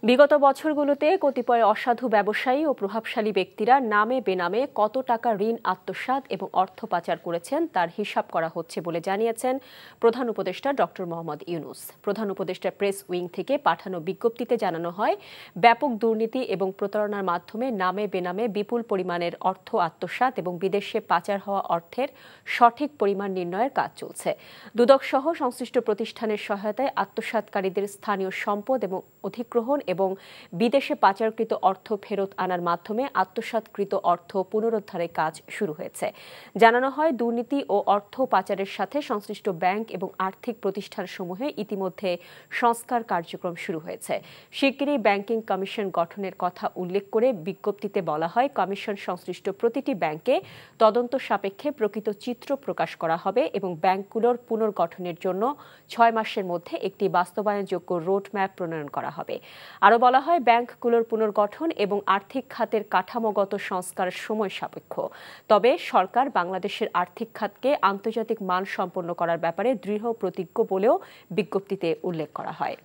বিগত বছরগুলোতে কতিপয় অসাধু ব্যবসায়ী ও প্রভাবশালী ব্যক্তিরা নামে বেনামে কত টাকা ঋণ আত্মসাৎ এবং অর্থ পাচার করেছেন তার হিসাব করা হচ্ছে বলে জানিয়েছেন প্রধান উপদেষ্টা ডক্টর মোহাম্মদ ইউনূস। প্রধান উপদেষ্টার প্রেস উইং থেকে পাঠানো বিজ্ঞপ্তিতে জানানো হয়, ব্যাপক দুর্নীতি এবং প্রতারণার মাধ্যমে নামে বেনামে বিপুল পরিমাণের অর্থ আত্মসাৎ এবং বিদেশে পাচার হওয়া অর্থের সঠিক পরিমাণ নির্ণয়ের কাজ চলছে। দুদকসহ সংশ্লিষ্ট প্রতিষ্ঠানের সহায়তায় আত্মসাৎকারীদের স্থানীয় সম্পদ এবং অধিগ্রহণ এবং বিদেশে পাচারকৃত অর্থ ফেরত আনার মাধ্যমে আত্মসাৎকৃত অর্থ পুনরুদ্ধারের কাজ শুরু হয়েছে। জানানো হয়, দুর্নীতি ও অর্থ পাচারের সাথে সংশ্লিষ্ট ব্যাংক এবং আর্থিক প্রতিষ্ঠানসমূহে ইতিমধ্যে সংস্কার কার্যক্রম শুরু হয়েছে। শিগগিরই ব্যাংকিং কমিশন গঠনের কথা উল্লেখ করে বিজ্ঞপ্তিতে বলা হয়, কমিশন সংশ্লিষ্ট প্রতিটি ব্যাংকে তদন্ত সাপেক্ষে প্রকৃত চিত্র প্রকাশ করা হবে এবং ব্যাংকগুলোর পুনর্গঠনের জন্য 6 মাসের মধ্যে একটি বাস্তবায়নযোগ্য রোডম্যাপ প্রণয়ন করা হবে। আরও বলা হয়, ব্যাংকগুলোর পুনর্গঠন এবং আর্থিক খাতের কাঠামোগত সংস্কার সময় সাপেক্ষ। তবে সরকার বাংলাদেশের আর্থিক খাতকে আন্তর্জাতিক মান সম্পন্ন করার ব্যাপারে দৃঢ় প্রতিজ্ঞ বলেও বিজ্ঞপ্তিতে উল্লেখ করা হয়।